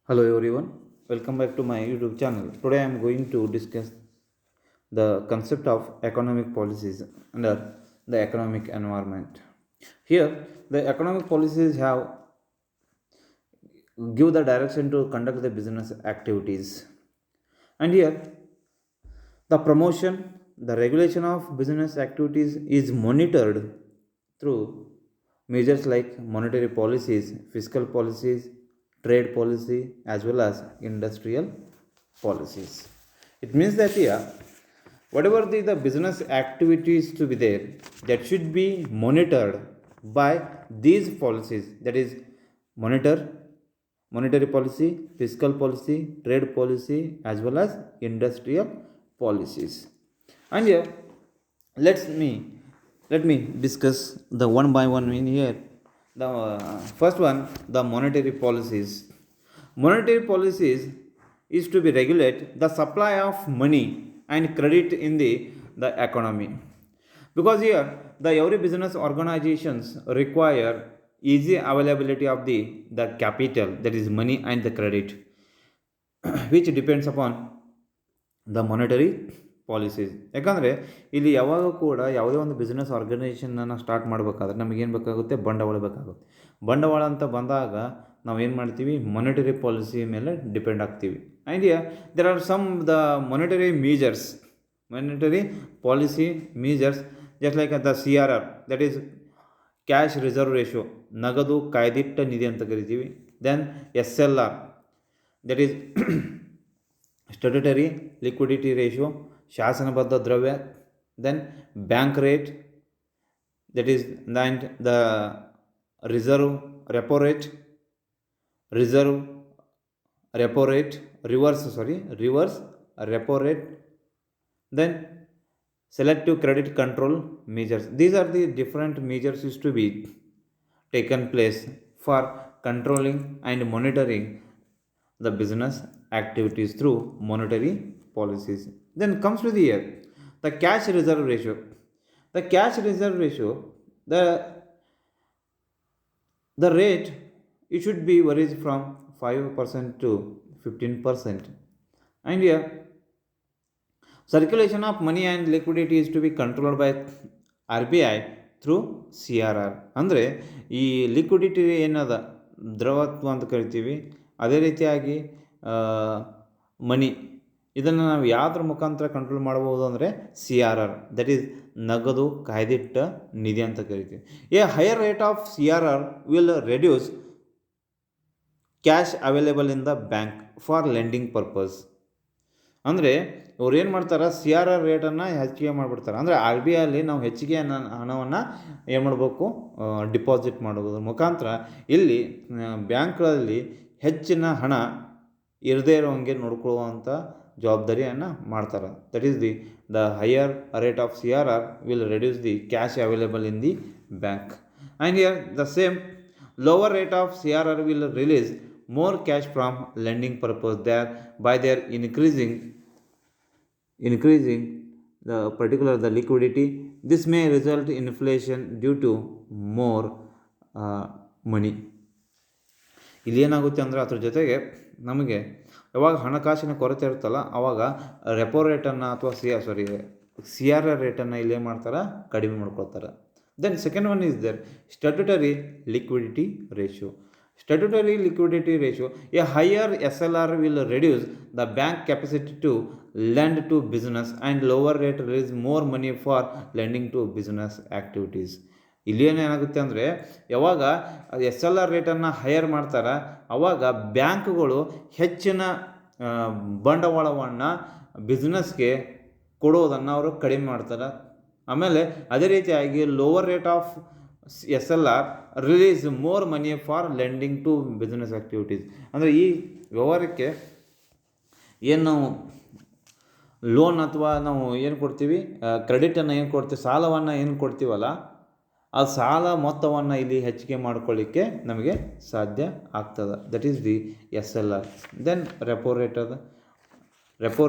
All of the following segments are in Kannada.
Hello everyone, welcome back to my YouTube channel. Today I am going to discuss the concept of economic policies under the economic environment. Here, the economic policies have give the direction to conduct the business activities. And here, the promotion, the regulation of business activities is monitored through measures like monetary policies, fiscal policies, trade policy, as well as industrial policies. It means that here, whatever the business activities to be there, that should be monitored by these policies. That is, monitor monetary policy, fiscal policy, trade policy, as well as industrial policies. And here, let's me let me discuss the one by one in here. The first one, the monetary policies. Monetary policies is to be regulate the supply of money and credit in the economy, because here the every business organizations require easy availability of the capital, that is money and the credit, which depends upon the monetary policies. ಯಾಕಂದರೆ ಇಲ್ಲಿ ಯಾವಾಗ ಕೂಡ ಯಾವುದೇ ಒಂದು ಬಿಸ್ನೆಸ್ ಆರ್ಗನೈಸೇಷನನ್ನು ಸ್ಟಾರ್ಟ್ ಮಾಡಬೇಕಾದ್ರೆ ನಮಗೇನು ಬೇಕಾಗುತ್ತೆ? ಬಂಡವಾಳ ಬೇಕಾಗುತ್ತೆ. ಬಂಡವಾಳ ಅಂತ ಬಂದಾಗ ನಾವು ಏನು ಮಾಡ್ತೀವಿ? ಮಾನಿಟರಿ ಪಾಲಿಸಿ ಮೇಲೆ ಡಿಪೆಂಡ್ ಆಗ್ತೀವಿ. And there are some the monetary measures, monetary policy measures, just like the CRR, that is cash reserve ratio, ನಗದು ಕಾಯ್ದಿಟ್ಟ ನಿಧಿ ಅಂತ ಕರಿತೀವಿ. Then SLR, that is statutory liquidity ratio, ಶಾಸನಬದ್ಧ ದ್ರವ್ಯ. Then bank rate, that is and the reserve repo rate, reserve repo rate, reverse repo rate. Then selective credit control measures. These are the different measures is to be taken place for controlling and monitoring the business activities through monetary policies. Then comes to the cash reserve ratio. The cash reserve ratio, the rate, it should be varies from 5% to 15%. And here, circulation of money and liquidity is to be controlled by RBI through CRR. ಅಂದರೆ ಈ ಲಿಕ್ವಿಡಿಟಿ ಏನದ ದ್ರವತ್ವ ಅಂತ ಕರಿತೀವಿ, ಅದೇ ರೀತಿಯಾಗಿ ಮನಿ, ಇದನ್ನು ನಾವು ಯಾವುದ್ರ ಮುಖಾಂತರ ಕಂಟ್ರೋಲ್ ಮಾಡ್ಬೋದು ಅಂದರೆ CRR, ದಟ್ ಈಸ್ ನಗದು ಕಾಯ್ದಿಟ್ಟ ನಿಧಿ ಅಂತ ಕರಿತೀವಿ. A higher rate of CRR will reduce cash available in the bank for lending purpose. ಅಂದರೆ ಅವ್ರು ಏನು ಮಾಡ್ತಾರೆ? CRR ರೇಟನ್ನು ಹೆಚ್ಚಿಗೆ ಮಾಡಿಬಿಡ್ತಾರೆ. ಅಂದರೆ RBIಯಲ್ಲಿ ನಾವು ಹೆಚ್ಚಿಗೆ ಹಣವನ್ನು ಏನು ಮಾಡಬೇಕು? ಡಿಪಾಸಿಟ್ ಮಾಡೋದ್ರ ಮುಖಾಂತರ ಇಲ್ಲಿ ಬ್ಯಾಂಕ್ಗಳಲ್ಲಿ ಹೆಚ್ಚಿನ ಹಣ ಇರದೇ ಇರೋಂಗೆ ನೋಡ್ಕೊಳ್ಳುವಂಥ ಜವಾಬ್ದಾರಿಯನ್ನು ಮಾಡ್ತಾರೆ. That is the higher rate of CRR will reduce the cash available in the bank. And here the same lower rate of CRR will release more cash from lending purpose there by their increasing the particular the liquidity. This may result in inflation due to more money. ಇಲ್ಲಿ ಏನಾಗುತ್ತೆ ಅಂದರೆ ಅದ್ರ ಜೊತೆಗೆ ನಮಗೆ ಯಾವಾಗ ಹಣಕಾಸಿನ ಕೊರತೆ ಇರುತ್ತಲ್ಲ ಆವಾಗ ರೆಪೋ ರೇಟನ್ನು ಅಥವಾ CRR ರೇಟನ್ನು ಇಲ್ಲಿ ಏನು ಮಾಡ್ತಾರೆ? ಕಡಿಮೆ ಮಾಡ್ಕೊಳ್ತಾರೆ. Then second one is the statutory liquidity ratio. Statutory liquidity ratio, a higher SLR will reduce the bank capacity to lend to business and lower rate release more money for lending to business activities. ಇಲ್ಲಿ ಏನಾಗುತ್ತೆ ಅಂದರೆ ಯಾವಾಗ SLR ರೇಟನ್ನು ಹೈಯರ್ ಮಾಡ್ತಾರೆ ಆವಾಗ ಬ್ಯಾಂಕ್ಗಳು ಹೆಚ್ಚಿನ ಬಂಡವಾಳವನ್ನು ಬಿಸ್ನೆಸ್ಗೆ ಕೊಡೋದನ್ನು ಅವರು ಕಡಿಮೆ ಮಾಡ್ತಾರೆ. ಆಮೇಲೆ ಅದೇ ರೀತಿಯಾಗಿ lower rate of SLR release more money for lending to business activities. ಅಂದರೆ ಈ ವ್ಯವಹಾರಕ್ಕೆ ಏನು ನಾವು ಲೋನ್ ಅಥವಾ ನಾವು ಏನು ಕೊಡ್ತೀವಿ, ಕ್ರೆಡಿಟನ್ನು ಏನು ಕೊಡ್ತೀವಿ, ಸಾಲವನ್ನು ಏನು ಕೊಡ್ತೀವಲ್ಲ ಆ ಸಾಲ ಮೊತ್ತವನ್ನು ಇಲ್ಲಿ ಹೆಚ್ಚಿಗೆ ಮಾಡ್ಕೊಳ್ಳಿಕ್ಕೆ ನಮಗೆ ಸಾಧ್ಯ ಆಗ್ತದೆ. That is the SLR. Then repo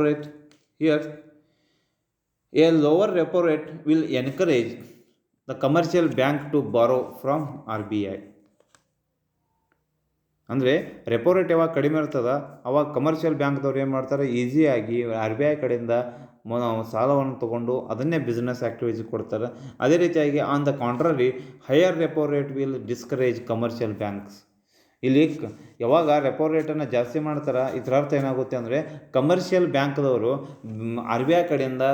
rate here a lower repo rate will encourage the commercial bank to borrow from RBI. ಅಂದರೆ ರೆಪೋ ರೇಟ್ ಯಾವಾಗ ಕಡಿಮೆ ಇರ್ತದೆ ಅವಾಗ ಕಮರ್ಷಿಯಲ್ ಬ್ಯಾಂಕ್ದವ್ರು ಏನು ಮಾಡ್ತಾರೆ, ಈಸಿಯಾಗಿ ಆರ್ ಬಿ ಐ ಕಡೆಯಿಂದ ಸಾಲವನ್ನು ತೊಗೊಂಡು ಅದನ್ನೇ ಬಿಸ್ನೆಸ್ ಆ್ಯಕ್ಟಿವಿಟೀಸ್ ಕೊಡ್ತಾರೆ. ಅದೇ ರೀತಿಯಾಗಿ on the contrary higher repo rate will discourage commercial banks. ಇಲ್ಲಿ ಯಾವಾಗ ರೆಪೋ ರೇಟನ್ನು ಜಾಸ್ತಿ ಮಾಡ್ತಾರೆ, ಇದರ ಅರ್ಥ ಏನಾಗುತ್ತೆ ಅಂದರೆ ಕಮರ್ಷಿಯಲ್ ಬ್ಯಾಂಕ್ದವರು ಆರ್ ಬಿ ಐ ಕಡೆಯಿಂದ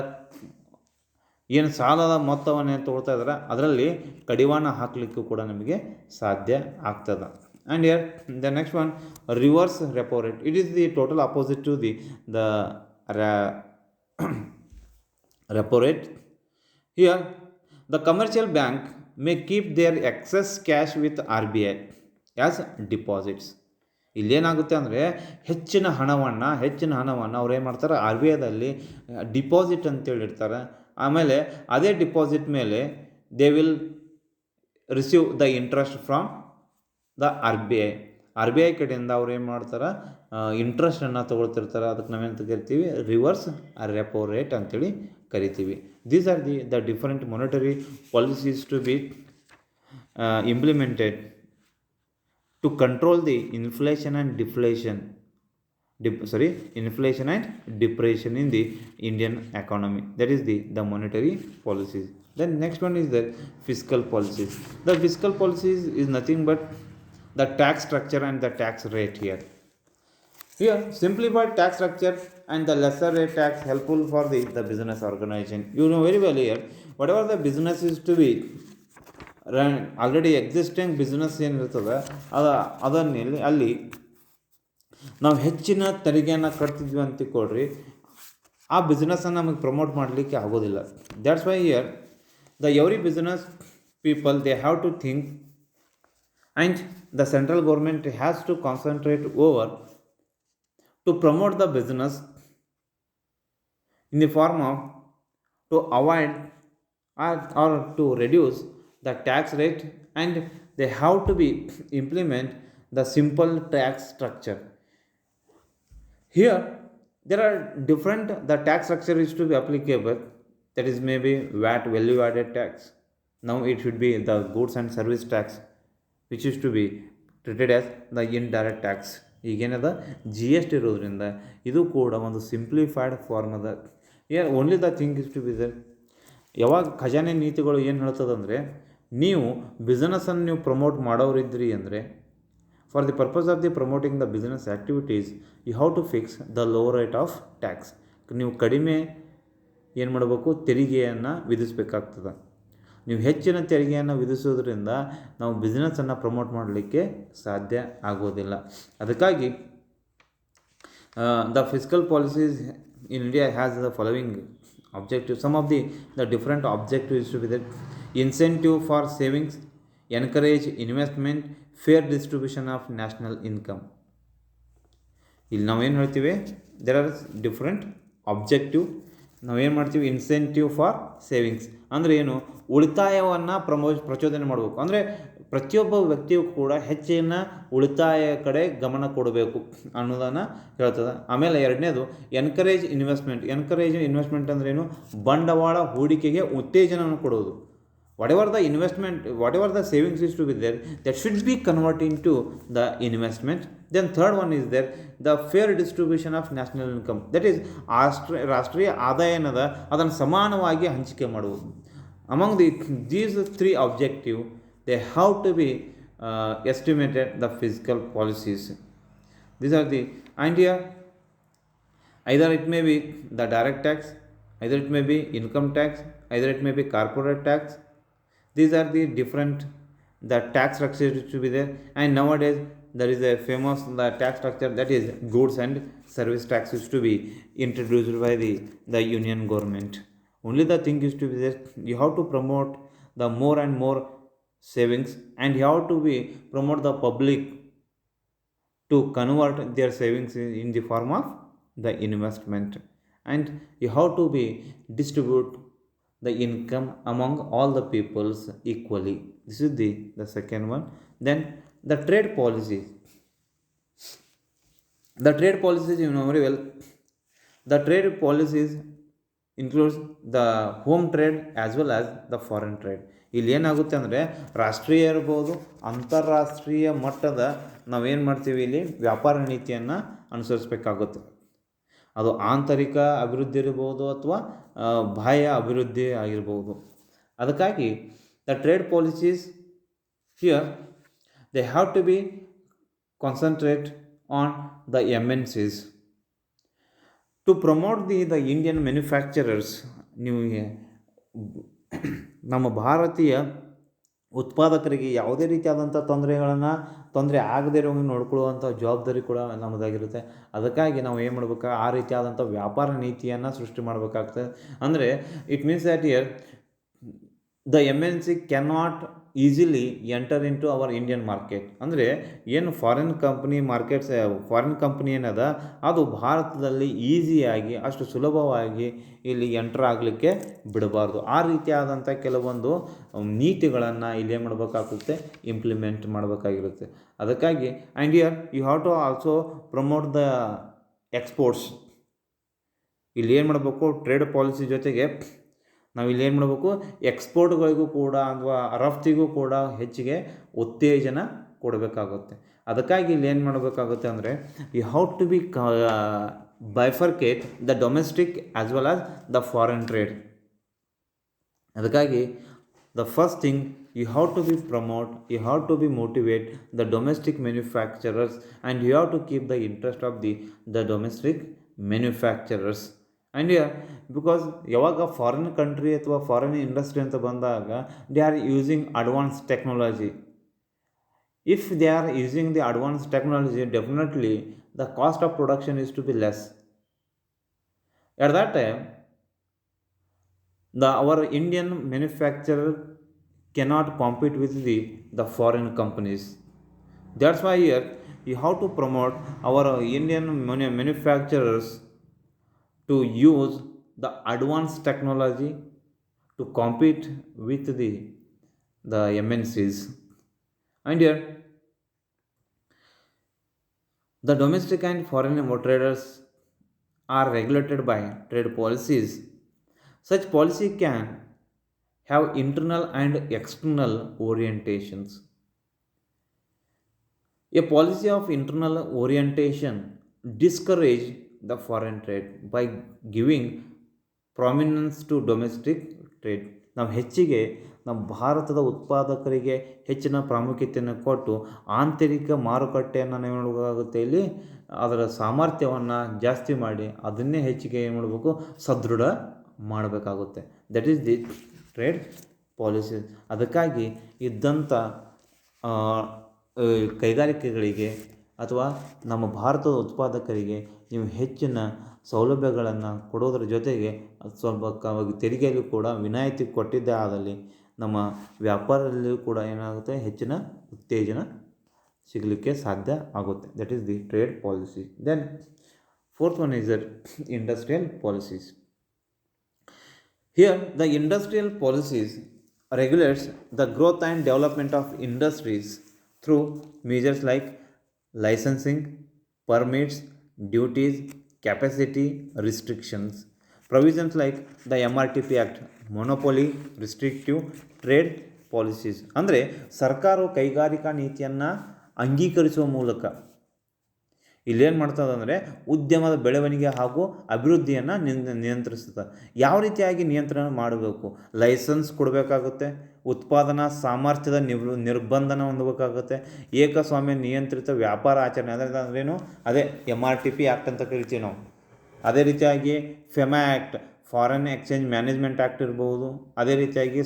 ಏನು ಸಾಲದ ಮೊತ್ತವನ್ನು ಏನು ತೊಗೊಳ್ತಾ ಇದ್ದಾರೆ ಅದರಲ್ಲಿ ಕಡಿವಾಣ ಹಾಕಲಿಕ್ಕೂ ಕೂಡ ನಮಗೆ ಸಾಧ್ಯ ಆಗ್ತದೆ. And here the next one, reverse repo rate. It is the total opposite to the repo rate. Here the commercial bank may keep their excess cash with RBI as deposits. ಇಲ್ಲೇನಾಗುತ್ತೆ ಅಂದರೆ ಹೆಚ್ಚಿನ ಹಣವನ್ನು ಅವ್ರು ಏನು ಮಾಡ್ತಾರೆ, ಆರ್ ಬಿ ಐದಲ್ಲಿ ಡಿಪಾಸಿಟ್ ಅಂತೇಳಿ ಇಡ್ತಾರೆ. ಆಮೇಲೆ ಅದೇ ಡಿಪಾಸಿಟ್ ಮೇಲೆ they will receive the interest from the R B I ಕಡೆಯಿಂದ ಅವ್ರು ಏನು ಮಾಡ್ತಾರೆ, ಇಂಟ್ರೆಸ್ಟನ್ನು ತೊಗೊಳ್ತಿರ್ತಾರೆ. ಅದಕ್ಕೆ ನಾವೇನು ಕರಿತೀವಿ, ರಿವರ್ಸ್ ರೆಪೋ ರೇಟ್ ಅಂತೇಳಿ ಕರಿತೀವಿ. These are the different monetary policies to be implemented to control the inflation and depression in the Indian economy. That is the monetary policies. Then next one is the fiscal policies. The fiscal policies is nothing but the tax structure and the tax rate here. Here, simplified tax structure and the lesser rate tax helpful for the business organization. You know very well here, whatever the business is to be run, already existing business ಏನಿರ್ತದೆ ಅದನ್ನಲ್ಲಿ ಅಲ್ಲಿ ನಾವು ಹೆಚ್ಚಿನ ತೆರಿಗೆಯನ್ನು ಕಟ್ತಿದ್ವಿ ಅಂತ ಕೊಡ್ರಿ, ಆ ಬಿಸ್ನೆಸ್ಸನ್ನು ನಮಗೆ ಪ್ರಮೋಟ್ ಮಾಡಲಿಕ್ಕೆ ಆಗೋದಿಲ್ಲ. That's why here the every business people they have to think and the central government has to concentrate over to promote the business in the form of to avoid or to reduce the tax rate, and they have to be implement the simple tax structure. Here there are different the tax structure is to be applicable. That is maybe VAT, value added tax. Now it should be the goods and service tax, which is to be treated as the indirect tax. ಈಗೇನದ ಜಿ ಎಸ್ ಟಿ ಇರೋದ್ರಿಂದ ಇದು ಕೂಡ ಒಂದು ಸಿಂಪ್ಲಿಫೈಡ್ ಫಾರ್ಮ್ ಅದ. Here only the thing is to be there, ಯಾವಾಗ ಖಜಾನೆ ನೀತಿಗಳು ಏನು ಹೇಳ್ತದಂದರೆ, ನೀವು ಬಿಸ್ನೆಸ್ಸನ್ನು ನೀವು ಪ್ರಮೋಟ್ ಮಾಡೋರಿದ್ರಿ ಅಂದರೆ for the purpose of the promoting the business activities you have to fix the low rate of tax. ನೀವು ಕಡಿಮೆ ಏನು ಮಾಡಬೇಕು, ತೆರಿಗೆಯನ್ನು ವಿಧಿಸಬೇಕಾಗ್ತದೆ. ನೀವು ಹೆಚ್ಚಿನ ತೆರಿಗೆಯನ್ನು ವಿಧಿಸೋದ್ರಿಂದ ನಾವು ಬಿಸ್ನೆಸ್ಸನ್ನು ಪ್ರಮೋಟ್ ಮಾಡಲಿಕ್ಕೆ ಸಾಧ್ಯ ಆಗೋದಿಲ್ಲ. ಅದಕ್ಕಾಗಿ the fiscal policies in India has the following objective. Some of the different objectives to be that incentive for savings, encourage investment, fair distribution of national income. ಇಲ್ಲಿ ನಾವೇನು ಹೇಳ್ತೀವಿ, ದೇರ್ ಆರ್ ಡಿಫ್ರೆಂಟ್ ಆಬ್ಜೆಕ್ಟಿವ್. ನಾವೇನು ಮಾಡ್ತೀವಿ, ಇನ್ಸೆಂಟಿವ್ ಫಾರ್ ಸೇವಿಂಗ್ಸ್ ಅಂದರೆ ಏನು, ಉಳಿತಾಯವನ್ನು ಪ್ರಚೋದನೆ ಮಾಡಬೇಕು. ಅಂದರೆ ಪ್ರತಿಯೊಬ್ಬ ವ್ಯಕ್ತಿಯು ಕೂಡ ಹೆಚ್ಚಿನ ಉಳಿತಾಯ ಕಡೆ ಗಮನ ಕೊಡಬೇಕು ಅನ್ನೋದನ್ನು ಹೇಳ್ತದೆ. ಆಮೇಲೆ ಎರಡನೇದು ಎನ್ಕರೇಜ್ ಇನ್ವೆಸ್ಟ್ಮೆಂಟ್ ಅಂದ್ರೇನು, ಬಂಡವಾಳ ಹೂಡಿಕೆಗೆ ಉತ್ತೇಜನವನ್ನು ಕೊಡೋದು. whatever the savings is to be there, that should be converted into the investment. Then third one is there the fair distribution of national income, that is ರಾಷ್ಟ್ರೀಯ ಆದಾಯ ಏನದ ಅದನ್ನು ಸಮಾನವಾಗಿ ಹಂಚಿಕೆ ಮಾಡುವುದು. among these three objectives they have to be estimated the fiscal policies. These are the idea. Either it may be the direct tax, either it may be income tax, either it may be corporate tax. These are the different the tax structure to be there. And nowadays there is a famous the tax structure, that is goods and service tax is to be introduced by the union government. Only the thing is to be there, you have to promote the more and more savings, and you have to be promote the public to convert their savings in the form of the investment, and you have to be distribute the income among all the peoples equally. This is the second one. Then the trade policies. The trade policies, you know very well, the trade policies includes the home trade as well as the foreign trade. ಇಲ್ಲಿ ಏನಾಗುತ್ತೆ ಅಂದರೆ ರಾಷ್ಟ್ರೀಯ ಇರ್ಬೋದು, ಅಂತಾರಾಷ್ಟ್ರೀಯ ಮಟ್ಟದ ನಾವೇನು ಮಾಡ್ತೀವಿ, ಇಲ್ಲಿ ವ್ಯಾಪಾರ ನೀತಿಯನ್ನು ಅನುಸರಿಸಬೇಕಾಗುತ್ತೆ. ಅದು ಆಂತರಿಕ ಅಭಿವೃದ್ಧಿ ಇರ್ಬೋದು ಅಥವಾ ಬಾಹ್ಯ ಅಭಿವೃದ್ಧಿ ಆಗಿರ್ಬೋದು. ಅದಕ್ಕಾಗಿ the trade policies here they have to be concentrate on the MNCs to promote the Indian manufacturers. ನೀವು ನಮ್ಮ ಭಾರತೀಯ ಉತ್ಪಾದಕರಿಗೆ ಯಾವುದೇ ರೀತಿಯಾದಂಥ ತೊಂದರೆ ಆಗದೇ ಇರೋ ನೋಡ್ಕೊಳ್ಳುವಂಥ ಜವಾಬ್ದಾರಿ ಕೂಡ ನಮ್ಮದಾಗಿರುತ್ತೆ. ಅದಕ್ಕಾಗಿ ನಾವು ಏನು ಮಾಡಬೇಕು, ಆ ರೀತಿಯಾದಂಥ ವ್ಯಾಪಾರ ನೀತಿಯನ್ನು ಸೃಷ್ಟಿ ಮಾಡಬೇಕಾಗ್ತದೆ. ಅಂದರೆ it means that here the MNC cannot easily enter into our Indian market. ಅಂದರೆ ಏನು ಫಾರಿನ್ ಕಂಪ್ನಿ ಏನದ ಅದು ಭಾರತದಲ್ಲಿ ಈಸಿಯಾಗಿ ಅಷ್ಟು ಸುಲಭವಾಗಿ ಇಲ್ಲಿ ಎಂಟರ್ ಆಗಲಿಕ್ಕೆ ಬಿಡಬಾರ್ದು. ಆ ರೀತಿಯಾದಂಥ ಕೆಲವೊಂದು ನೀತಿಗಳನ್ನು ಇಲ್ಲಿ ಏನು ಮಾಡಬೇಕಾಗುತ್ತೆ, ಇಂಪ್ಲಿಮೆಂಟ್ ಮಾಡಬೇಕಾಗಿರುತ್ತೆ. ಅದಕ್ಕಾಗಿ and here you have to also promote the exports. ಇಲ್ಲಿ ಏನು ಮಾಡಬೇಕು, ಟ್ರೇಡ್ ಪಾಲಿಸಿ ಜೊತೆಗೆ ನಾವು ಇಲ್ಲಿ ಏನು ಮಾಡಬೇಕು, ಎಕ್ಸ್ಪೋರ್ಟ್ಗಳಿಗೂ ಕೂಡ ಅಥವಾ ರಫ್ತಿಗೂ ಕೂಡ ಹೆಚ್ಚಿಗೆ ಉತ್ತೇಜನ ಕೊಡಬೇಕಾಗುತ್ತೆ. ಅದಕ್ಕಾಗಿ ಇಲ್ಲಿ ಏನು ಮಾಡಬೇಕಾಗುತ್ತೆ ಅಂದರೆ you have to be bifurcate the domestic as well as the foreign trade. ಅದಕ್ಕಾಗಿ the first thing you have to be promote, you have to be motivate the domestic manufacturers and you have to keep the interest of the domestic manufacturers. And because ಯಾವಾಗ ಫಾರಿನ್ ಕಂಟ್ರಿ ಅಥವಾ ಫಾರಿನ್ ಇಂಡಸ್ಟ್ರಿ ಅಂತ ಬಂದಾಗ they are using advance technology. If they are using the advance technology, definitely the cost of production is to be less. At that time our Indian manufacturer cannot compete with the foreign companies. That's why here you have to promote our Indian manufacturers to use the advanced technology to compete with the MNCs. And here the domestic and foreign traders are regulated by trade policies. Such policy can have internal and external orientations. A policy of internal orientation discourage the foreign trade by giving prominence to domestic trade. ನಾವು ಹೆಚ್ಚಿಗೆ ನಮ್ಮ ಭಾರತದ ಉತ್ಪಾದಕರಿಗೆ ಹೆಚ್ಚಿನ ಪ್ರಾಮುಖ್ಯತೆಯನ್ನು ಕೊಟ್ಟು ಆಂತರಿಕ ಮಾರುಕಟ್ಟೆಯನ್ನು ಏನು ಮಾಡಬೇಕಾಗುತ್ತೆ, ಇಲ್ಲಿ ಅದರ ಸಾಮರ್ಥ್ಯವನ್ನು ಜಾಸ್ತಿ ಮಾಡಿ ಅದನ್ನೇ ಹೆಚ್ಚಿಗೆ ಏನು ಮಾಡಬೇಕು, ಸದೃಢ ಮಾಡಬೇಕಾಗುತ್ತೆ. That is the trade policy. ಅದಕ್ಕಾಗಿ ಇದ್ದಂಥ ಕೈಗಾರಿಕೆಗಳಿಗೆ ಅಥವಾ ನಮ್ಮ ಭಾರತದ ಉತ್ಪಾದಕರಿಗೆ ನೀವು ಹೆಚ್ಚಿನ ಸೌಲಭ್ಯಗಳನ್ನು ಕೊಡೋದ್ರ ಜೊತೆಗೆ ಸ್ವಲ್ಪ ತೆರಿಗೆಯಲ್ಲೂ ಕೂಡ ವಿನಾಯಿತಿ ಕೊಟ್ಟಿದ್ದೇ ಆದಲ್ಲಿ ನಮ್ಮ ವ್ಯಾಪಾರದಲ್ಲಿಯೂ ಕೂಡ ಏನಾಗುತ್ತೆ, ಹೆಚ್ಚಿನ ಉತ್ತೇಜನ ಸಿಗಲಿಕ್ಕೆ ಸಾಧ್ಯ ಆಗುತ್ತೆ. That is the trade policy. Then fourth one is industrial policies. Here, the industrial policies regulates the growth and development of industries through measures like licensing, permits, duties, capacity restrictions. Provisions like the MRTP Act, monopoly, restrictive trade policies. ಅಂದರೆ ಸರ್ಕಾರವು ಕೈಗಾರಿಕಾ ನೀತಿಯನ್ನು ಅಂಗೀಕರಿಸುವ ಮೂಲಕ ಇಲ್ಲೇನು ಮಾಡ್ತದೆ ಅಂದರೆ ಉದ್ಯಮದ ಬೆಳವಣಿಗೆ ಹಾಗೂ ಅಭಿವೃದ್ಧಿಯನ್ನು ನಿಯಂತ್ರಿಸ್ತದೆ. ಯಾವ ರೀತಿಯಾಗಿ ನಿಯಂತ್ರಣ ಮಾಡಬೇಕು, ಲೈಸೆನ್ಸ್ ಕೊಡಬೇಕಾಗುತ್ತೆ, ಉತ್ಪಾದನಾ ಸಾಮರ್ಥ್ಯದ ನಿರ್ಬಂಧನ ಹೊಂದಬೇಕಾಗುತ್ತೆ, ಏಕಸ್ವಾಮ್ಯ ನಿಯಂತ್ರಿತ ವ್ಯಾಪಾರ ಆಚರಣೆ ಅಂದ್ರೇನು, ಅದೇ MRTP ಆ್ಯಕ್ಟ್ ಅಂತ ಕರಿತೀವಿ ನಾವು. ಅದೇ ರೀತಿಯಾಗಿ FEMA act, foreign exchange management act ಇರ್ಬೋದು. ಅದೇ ರೀತಿಯಾಗಿ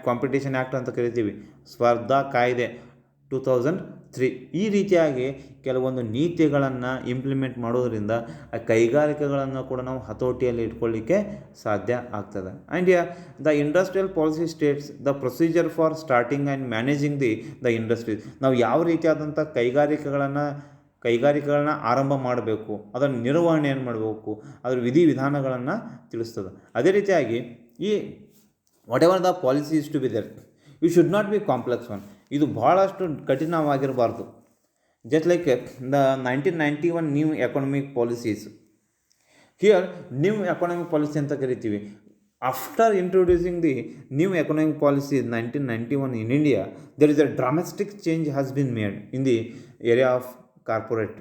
ಕಾಂಪಿಟೇಷನ್ ಆ್ಯಕ್ಟ್ ಅಂತ ಕರಿತೀವಿ, ಸ್ಪರ್ಧಾ ಕಾಯ್ದೆ 2003. ಈ ರೀತಿಯಾಗಿ ಕೆಲವೊಂದು ನೀತಿಗಳನ್ನು ಇಂಪ್ಲಿಮೆಂಟ್ ಮಾಡೋದರಿಂದ ಕೈಗಾರಿಕೆಗಳನ್ನು ಕೂಡ ನಾವು ಹತೋಟಿಯಲ್ಲಿ ಇಟ್ಕೊಳ್ಳಿಕ್ಕೆ ಸಾಧ್ಯ ಆಗ್ತದೆ. And the industrial policy States the procedure for starting and managing the industries. ನಾವು ಯಾವ ರೀತಿಯಾದಂಥ ಕೈಗಾರಿಕೆಗಳನ್ನ ಆರಂಭ ಮಾಡಬೇಕು, ಅದರ ನಿರ್ವಹಣೆಯನ್ನು ಮಾಡಬೇಕು, ಅದರ ವಿಧಿವಿಧಾನಗಳನ್ನು ತಿಳಿಸ್ತದೆ. ಅದೇ ರೀತಿಯಾಗಿ ಈ whatever the policy is to be there, you should not be complex one. ಇದು ಭಾಳಷ್ಟು ಕಠಿಣವಾಗಿರಬಾರ್ದು. Just like the 1991 new economic policies. Here new economic policy ಅಂತ ಕರಿತೀವಿ. After introducing the new economic policy in 1991 in India, there is a dramatic change has been made in the area of corporate.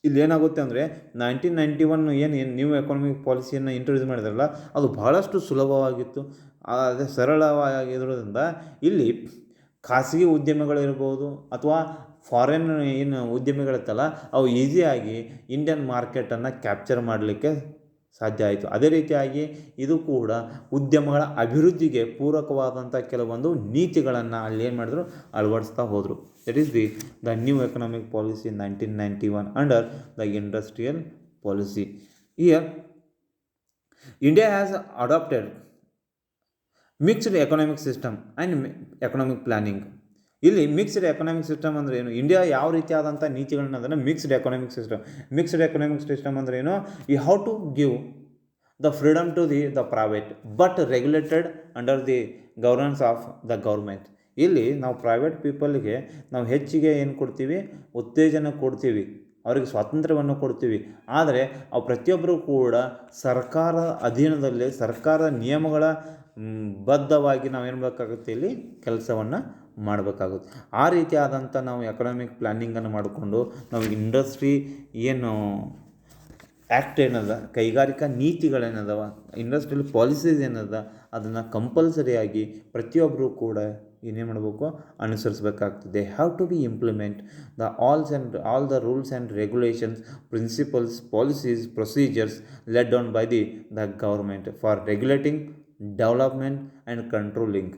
ಇಲ್ಲಿ ಏನಾಗುತ್ತೆ ಅಂದರೆ 1991 ಏನು ನ್ಯೂ ಎಕಾನಮಿಕ್ ಪಾಲಿಸಿಯನ್ನು ಇಂಟ್ರೊಡ್ಯೂಸ್ ಮಾಡಿದ್ರಲ್ಲ, ಅದು ಬಹಳಷ್ಟು ಸುಲಭವಾಗಿತ್ತು, ಅದೇ ಸರಳವಾಗಿರೋದ್ರಿಂದ ಇಲ್ಲಿ ಖಾಸಗಿ ಉದ್ಯಮಿಗಳಿರ್ಬೋದು ಅಥವಾ ಫಾರಿನ್ ಏನು ಉದ್ಯಮಿಗಳಿರ್ತಲ್ಲ, ಅವು ಈಸಿಯಾಗಿ ಇಂಡಿಯನ್ ಮಾರ್ಕೆಟನ್ನು ಕ್ಯಾಪ್ಚರ್ ಮಾಡಲಿಕ್ಕೆ ಸಾಧ್ಯ ಆಯಿತು. ಅದೇ ರೀತಿಯಾಗಿ ಇದು ಕೂಡ ಉದ್ಯಮಗಳ ಅಭಿವೃದ್ಧಿಗೆ ಪೂರಕವಾದಂಥ ಕೆಲವೊಂದು ನೀತಿಗಳನ್ನು ಅಲ್ಲಿ ಏನು ಮಾಡಿದ್ರು, ಅಳವಡಿಸ್ತಾ ಹೋದರು. That is the new economic policy in 1991 under the industrial policy. Here India has adopted mixed economic system and economic planning. ಇಲ್ಲಿ ಮಿಕ್ಸ್ಡ್ ಎಕನಾಮಿಕ್ ಸಿಸ್ಟಮ್ ಅಂದರೆ ಏನು, ಇಂಡಿಯಾ ಯಾವ ರೀತಿಯಾದಂಥ ನೀತಿಗಳನ್ನ ಅದನ್ನು ಮಿಕ್ಸ್ಡ್ ಎಕನಾಮಿಕ್ ಸಿಸ್ಟಮ್ ಅಂದರೆ ಏನು, you have to give the freedom to the private but regulated under the governance of the government. ಇಲ್ಲಿ ನಾವು ಪ್ರೈವೇಟ್ ಪೀಪಲ್ಗೆ ನಾವು ಹೆಚ್ಚಿಗೆ ಏನು ಕೊಡ್ತೀವಿ, ಉತ್ತೇಜನ ಕೊಡ್ತೀವಿ, ಅವರಿಗೆ ಸ್ವಾತಂತ್ರ್ಯವನ್ನು ಕೊಡ್ತೀವಿ. ಆದರೆ ಅವು ಪ್ರತಿಯೊಬ್ಬರೂ ಕೂಡ ಸರ್ಕಾರ ಅಧೀನದಲ್ಲಿ ಸರ್ಕಾರದ ನಿಯಮಗಳ ಬದ್ಧವಾಗಿ ನಾವೇನು ಬೇಕಾಗುತ್ತೆ, ಇಲ್ಲಿ ಕೆಲಸವನ್ನು ಮಾಡಬೇಕಾಗುತ್ತೆ. ಆ ರೀತಿಯಾದಂಥ ನಾವು ಎಕನಾಮಿಕ್ ಪ್ಲ್ಯಾನಿಂಗನ್ನು ಮಾಡಿಕೊಂಡು ನಾವು ಇಂಡಸ್ಟ್ರಿ ಏನು ಆ್ಯಕ್ಟ್ ಏನದ, ಕೈಗಾರಿಕಾ ನೀತಿಗಳೇನದವ, ಇಂಡಸ್ಟ್ರಿಯಲ್ ಪಾಲಿಸೀಸ್ ಏನದ, ಅದನ್ನು ಕಂಪಲ್ಸರಿಯಾಗಿ ಪ್ರತಿಯೊಬ್ಬರೂ ಕೂಡ ಏನೇ ಮಾಡಬೇಕು, ಅನುಸರಿಸಬೇಕಾಗ್ತದೆ. Have to be implement all the rules and regulations, principles, policies, procedures led on by the government for regulating, development and controlling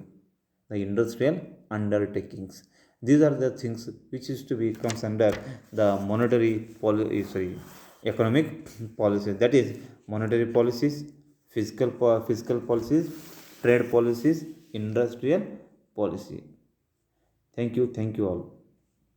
the industrial undertakings. These are the things which is to be comes under the economic policies. That is monetary policies, fiscal policies, trade policies, industrial policy. Thank you all.